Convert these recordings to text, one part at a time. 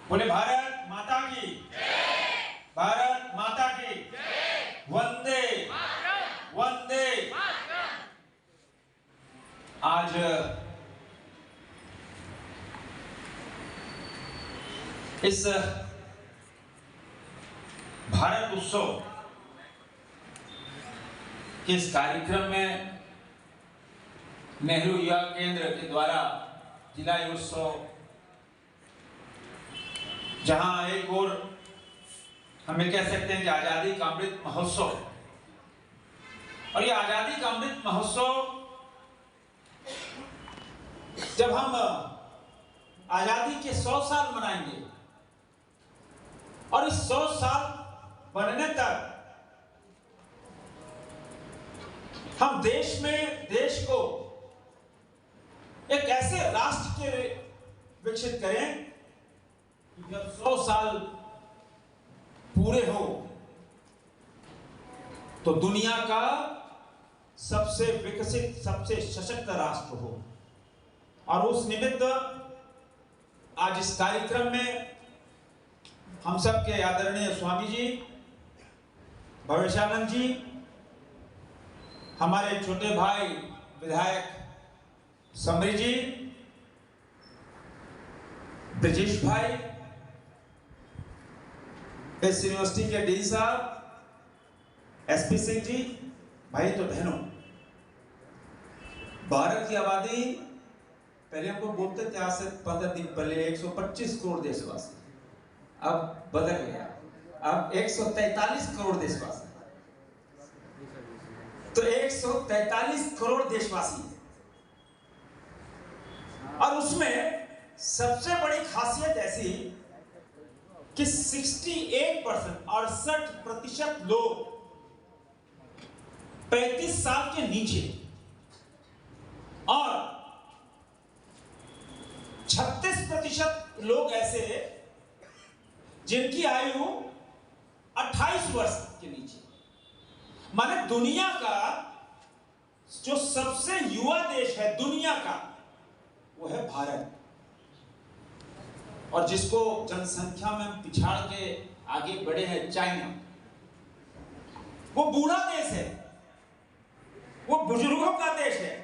बोले भारत माता की, भारत माता की, वंदे वंदे। आज इस भारत उत्सव के इस कार्यक्रम में नेहरू युवा केंद्र के द्वारा जिला उत्सव, जहां एक और हमें कह सकते हैं कि आजादी का अमृत महोत्सव, और ये आजादी का अमृत महोत्सव जब हम आजादी के 100 साल मनाएंगे और इस 100 साल बनने तक हम देश को एक ऐसे राष्ट्र के विकसित करें कि जब 100 साल पूरे हो तो दुनिया का सबसे विकसित, सबसे सशक्त राष्ट्र हो। और उस निमित्त आज इस कार्यक्रम में हम सब के आदरणीय स्वामी जी, भवेशानंद जी, हमारे छोटे भाई विधायक समरी जी, ब्रजेश भाई, इस यूनिवर्सिटी के डीन साहब, एसपी सिंह जी, भाई तो बहनों, भारत की आबादी पहले हमको बोलते थे आज से 15 दिन पहले 125 करोड़ देशवासी, अब बदल गया, अब 143 करोड़ देशवासी। तो 143 करोड़ देशवासी, और उसमें सबसे बड़ी खासियत ऐसी कि 68% लोग 35 साल के नीचे और 36% लोग ऐसे जिनकी आयु 28 वर्ष के नीचे। माने दुनिया का जो सबसे युवा देश है दुनिया का, वो है भारत। और जिसको जनसंख्या में पिछाड़ के आगे बढ़े हैं चाइना, वो बूढ़ा देश है, वो बुजुर्गों का देश है।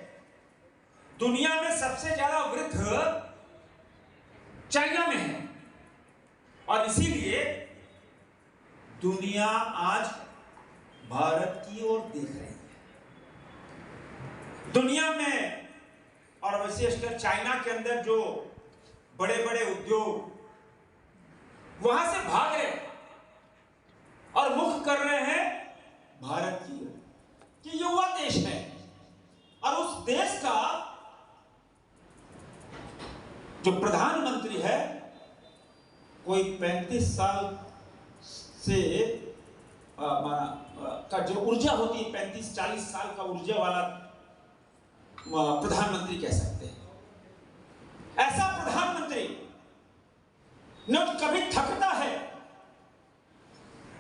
दुनिया में सबसे ज्यादा वृद्ध चाइना में है, और इसीलिए दुनिया आज भारत की ओर देख रही है। दुनिया में और विशेषकर चाइना के अंदर जो बड़े बड़े उद्योग वहां से भाग रहे और मुख कर रहे हैं भारत की ओर, कि युवा देश है। और उस देश का जो प्रधानमंत्री है, कोई 35 साल से का जो ऊर्जा होती है, 35-40 साल का ऊर्जा वाला प्रधानमंत्री कह सकते हैं। ऐसा प्रधानमंत्री न कभी थकता है,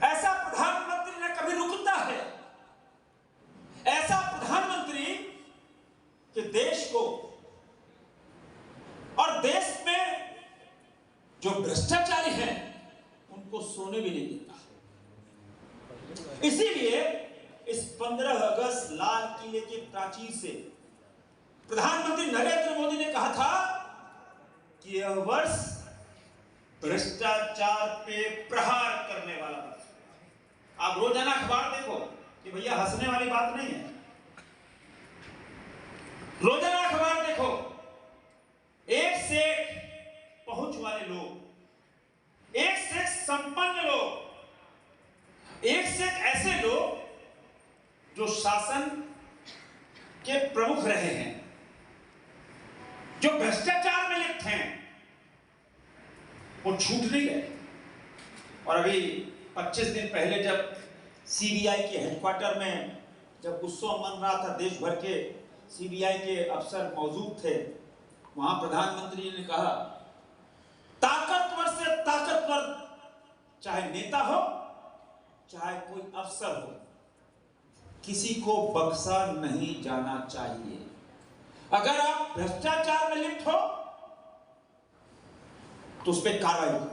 ऐसा प्रधानमंत्री न कभी रुकता है, ऐसा प्रधानमंत्री कि देश को और देश में जो भ्रष्टाचारी हैं उनको सोने भी नहीं देता। इसीलिए इस 15 अगस्त लाल किले के प्राचीर से प्रधानमंत्री नरेंद्र मोदी ने कहा था कि यह वर्ष भ्रष्टाचार पे प्रहार करने वाला वर्ष। आप रोजाना अखबार देखो कि भैया हंसने वाली बात नहीं है। रोजाना अखबार देखो, एक से एक पहुंच वाले लोग, एक से एक संपन्न लोग, एक से एक ऐसे लोग जो शासन के प्रमुख रहे हैं, जो भ्रष्टाचार में लिप्त हैं, वो छूट नहीं गए। और अभी 25 दिन पहले जब सीबीआई के हेडक्वार्टर में जब उत्सव मन रहा था, देश भर के सीबीआई के अफसर मौजूद थे, वहां प्रधानमंत्री ने कहा, ताकतवर से ताकतवर चाहे नेता हो चाहे कोई अफसर हो, किसी को बख्शा नहीं जाना चाहिए। अगर आप भ्रष्टाचार में लिप्त हो तो उस पर कार्रवाई करो।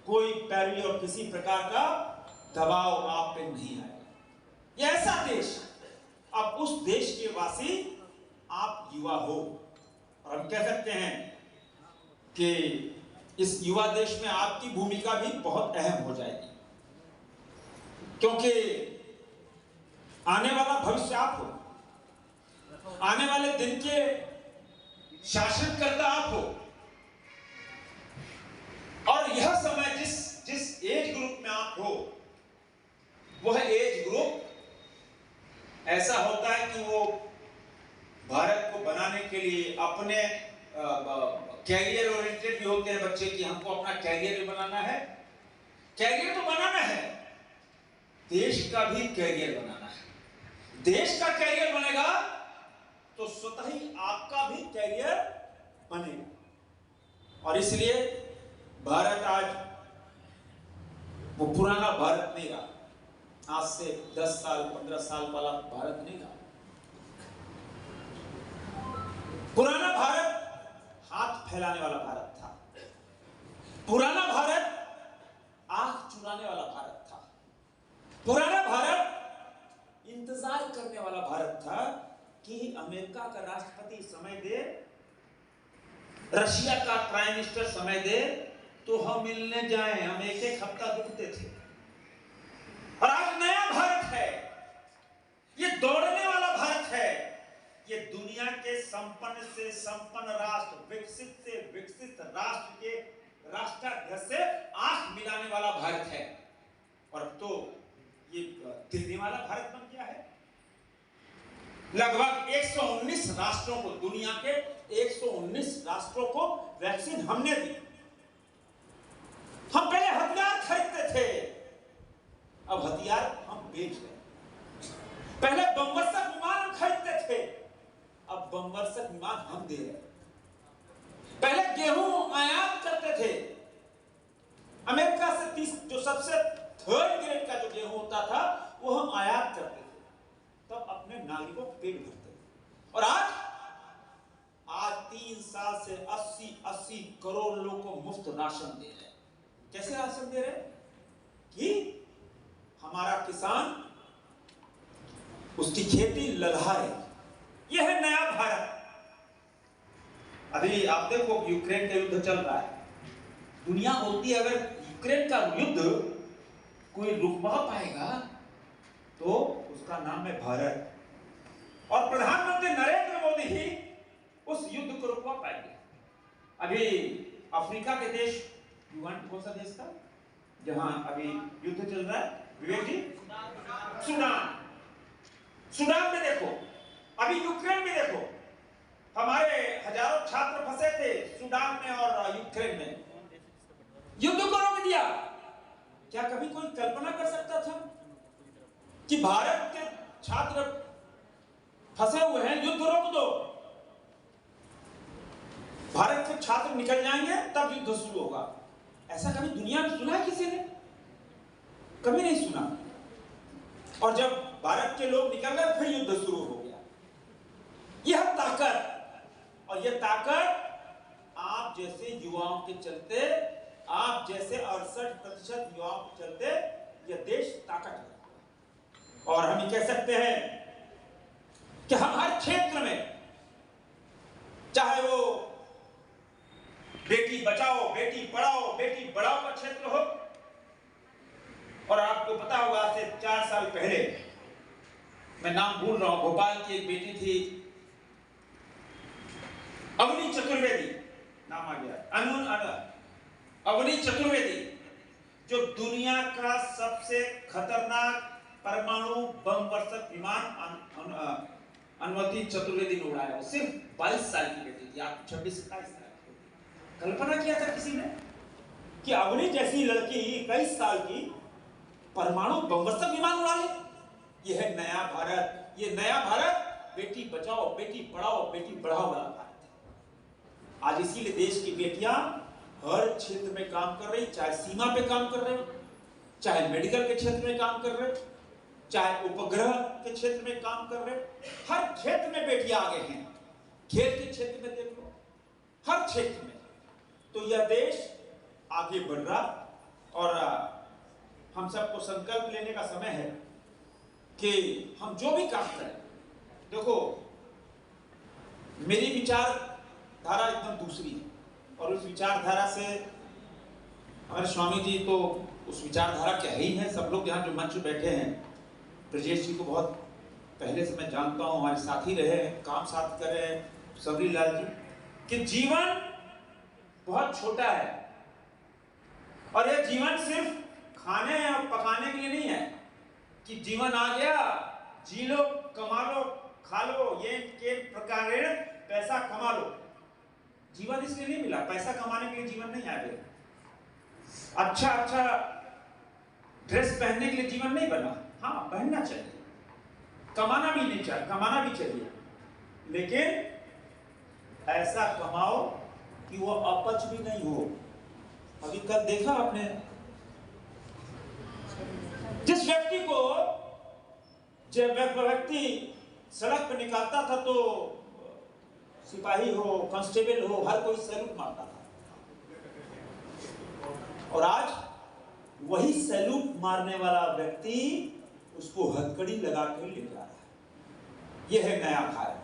कोई पैरवी और किसी प्रकार का दबाव आप पे नहीं आएगा। ये ऐसा देश, अब उस देश के वासी आप युवा हो, और हम कह सकते हैं कि इस युवा देश में आपकी भूमिका भी बहुत अहम हो जाएगी, क्योंकि आने वाला भविष्य आप हो, आने वाले दिन के शासनकर्ता आप हो। और यह समय जिस एज ग्रुप में आप हो, वह एज ग्रुप ऐसा होता है कि वो भारत को बनाने के लिए अपने कैरियर ओरिएंटेड भी होते हैं बच्चे, कि हमको अपना कैरियर भी बनाना है। कैरियर तो बनाना है, देश का भी कैरियर बनाना है। देश का कैरियर बनेगा तो स्वतः ही आपका भी कैरियर बनेगा। और इसलिए भारत आज वो पुराना भारत नहीं रहा, आज से 10 साल 15 साल वाला भारत नहीं रहा। पुराना भारत हाथ फैलाने वाला भारत था, पुराना भारत आंख चुराने वाला भारत था, पुराना भारत इंतजार करने वाला भारत था कि अमेरिका का राष्ट्रपति समय दे, रशिया का प्राइम मिनिस्टर समय दे तो हम मिलने जाएं। हम एक हफ्ता रुकते थे। और आज नया भारत है, ये दौड़ने वाला भारत है, ये दुनिया के संपन्न से संपन्न राष्ट्र, विकसित से विकसित राष्ट्र के राष्ट्राध्यक्ष से आंख मिलाने वाला भारत है। और अब तो ये दिल्ली वाला भारत बन गया है। लगभग 119 राष्ट्रों को, दुनिया के 119 राष्ट्रों को वैक्सीन हमने दी। हम पहले हथियार खरीदते थे, अब हथियार हम बेच रहे। पहले बमवर्षक विमान हम खरीदते थे, अब बमवर्षक विमान हम दे रहे। पहले गेहूं आयात करते थे अमेरिका से, 30 जो सबसे थर्ड ग्रेड का जो गेहूं होता था वो हम आयात करते थे, तब अपने नागरिकों को पेट भरते थे। और आज 3 साल से 80 करोड़ लोगों को मुफ्त राशन दे रहे हैं। कैसे राशन दे रहे हैं? कि हमारा किसान उसकी खेती ललहा रही। यह है नया भारत। अभी आप देखो यूक्रेन का युद्ध चल रहा है। दुनिया बोलती है अगर यूक्रेन का युद्ध कोई रुकवा पाएगा तो उसका नाम है भारत। और प्रधानमंत्री नरेंद्र मोदी ही उस युद्ध को रुकवा पाएंगे। अभी अफ्रीका के देश, कौन सा देश था जहां अभी युद्ध चल रहा है विवेक जी? सुडान में देखो, अभी यूक्रेन में देखो, हमारे हजारों छात्र फंसे थे सुडान में और यूक्रेन में। युद्ध को रोक दिया। क्या कभी कोई कल्पना कर सकता था कि भारत के छात्र फंसे हुए हैं, युद्ध रोक दो, भारत के छात्र निकल जाएंगे तब युद्ध शुरू होगा? ऐसा कभी दुनिया में सुना है किसी ने? कभी नहीं सुना। और जब भारत के लोग निकल गए फिर युद्ध शुरू हो गया। यह ताकत, और यह ताकत आप जैसे युवाओं के चलते, आप जैसे 68% युवाओं के चलते यह देश ताकत है। और हम ये कह सकते हैं कि हम हर क्षेत्र में, चाहे वो बेटी बचाओ, बेटी पढ़ाओ, बेटी बढ़ाओ का क्षेत्र हो, और आपको पता होगा आज से 4 साल पहले, मैं नाम भूल रहा हूं, भोपाल की एक बेटी थी अवनी चतुर्वेदी, नाम आ गया, अवनी चतुर्वेदी, जो दुनिया का सबसे खतरनाक परमाणु बम वर्षक विमान अवनी चतुर्वेदी ने उड़ाया। वो सिर्फ 22 साल की बेटी थी। आप 26-27 साल की। कल्पना किया था किसी ने कि अवनी जैसी लड़की 21 साल की परमाणु बम वर्षक विमान उड़ा ले? यह है नया भारत। ये नया भारत बेटी बचाओ, बेटी पढ़ाओ, बेटी बढ़ाओ वाला भारत है। आज इसीलिए देश की बेटियां हर क्षेत्र में काम कर रही, चाहे सीमा पे काम कर रहे, चाहे मेडिकल के क्षेत्र में काम कर रहे, चाहे उपग्रह के क्षेत्र में काम कर रहे, हर क्षेत्र में बेटियां आगे हैं। खेल के क्षेत्र में देख लो, हर क्षेत्र में। तो यह देश आगे बढ़ रहा और हम सबको संकल्प लेने का समय है कि हम जो भी काम करें, देखो मेरी विचारधारा एकदम दूसरी है, और उस विचारधारा से हमारे स्वामी जी तो उस विचारधारा के ही हैं। सब लोग यहाँ जो मंच में बैठे हैं, ब्रजेश जी को बहुत पहले से मैं जानता हूँ, हमारे साथी रहे हैं, काम साथ कर रहे हैं, सबरी लाल जी, कि जीवन बहुत छोटा है और यह जीवन सिर्फ खाने और पकाने के लिए नहीं है कि जीवन आ गया, जी लो, कमा लो, खा लो, ये के प्रकार पैसा कमा लो। जीवन इसलिए नहीं मिला, पैसा कमाने के लिए जीवन नहीं आ गया। अच्छा ड्रेस पहनने के लिए जीवन नहीं बना, हाँ पहनना चाहिए, कमाना भी नहीं चाहिए, कमाना भी चाहिए, लेकिन ऐसा कमाओ कि वो अपच भी नहीं हो। अभी कल देखा आपने, जिस व्यक्ति को जब व्यक्ति सड़क पर निकालता था तो सिपाही हो, कांस्टेबल हो, हर कोई सैल्यूट मारता था, और आज वही सैल्यूट मारने वाला व्यक्ति उसको हथकड़ी लगा कर ले जा रहा है। यह है नया भारत।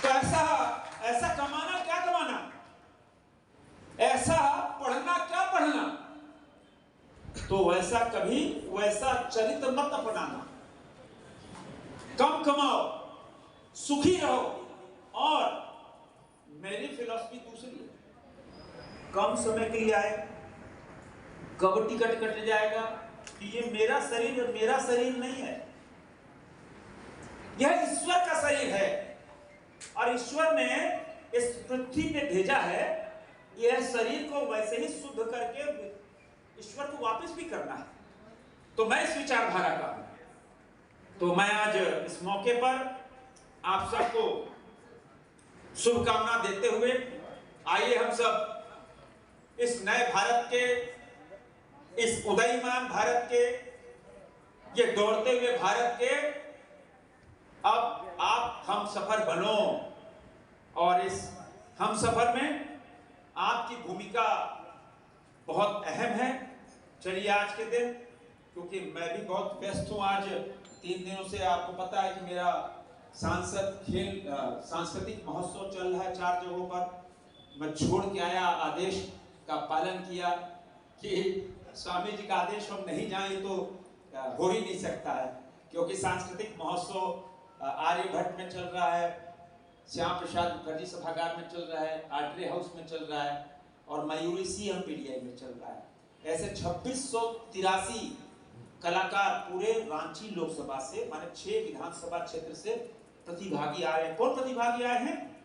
तो ऐसा कमाना क्या कमाना, ऐसा पढ़ना क्या पढ़ना, तो वैसा चरित्र मत अपनाना। कम कमाओ, सुखी रहो, और मेरी फिलॉसफी दूसरी है, कम समय के लिए आए, कब टिकट कट जाएगा, कि ये मेरा शरीर नहीं है, यह ईश्वर का शरीर है, और ईश्वर ने इस पृथ्वी पे भेजा है, यह शरीर को वैसे ही शुद्ध करके ईश्वर को वापस भी करना है। तो मैं इस विचारधारा का हूं, तो मैं आज इस मौके पर आप सबको शुभकामना देते हुए, आइए हम सब इस नए भारत के, इस उदयमान भारत के, ये दौड़ते हुए भारत के अब आप हम सफर बनो, और इस हम सफर में आपकी भूमिका बहुत अहम है। चलिए आज के दिन, क्योंकि मैं भी बहुत व्यस्त हूँ, आज 3 दिनों से आपको पता है कि मेरा सांस्कृतिक महोत्सव चल रहा है 4 जगहों पर। मैं छोड़ के आया, आदेश का पालन किया कि स्वामी जी का आदेश हम नहीं जाएं तो हो ही नहीं सकता है, क्योंकि सांस्कृतिक महोत्सव आर्यभट्ट में चल रहा है, श्याम प्रसाद मुखर्जी सभागार में चल रहा है, आर्ट्रे हाउस में चल रहा है, और मयूरी CMPDI में चल रहा है। ऐसे 2683 कलाकार पूरे रांची लोकसभा से, माने 6 विधानसभा क्षेत्र से प्रतिभागी आ रहे हैं। कौन प्रतिभागी आए हैं?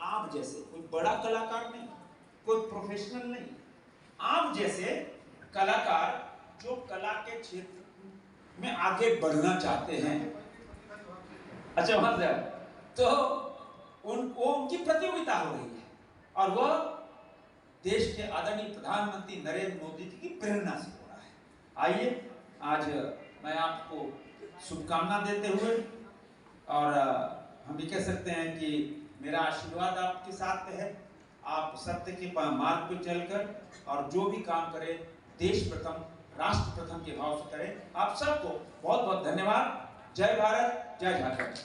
आप जैसे, कोई बड़ा कलाकार नहीं, कोई प्रोफेशनल नहीं, आप जैसे कलाकार जो कला के क्षेत्र में आगे बढ़ना चाहते हैं। अच्छा वहां से तो उनकी प्रतियोगिता हो रही है, और वह देश के आदरणीय प्रधानमंत्री नरेंद्र मोदी जी की प्रेरणा से हो रहा है। आइए आज मैं आपको शुभकामना देते हुए, और हम भी कह सकते हैं कि मेरा आशीर्वाद आपके साथ है। आप सत्य के मार्ग पर चलकर और जो भी काम करें, देश प्रथम, राष्ट्र प्रथम के भाव से करें। आप सबको बहुत बहुत धन्यवाद। जय भारत, जय झारखंड।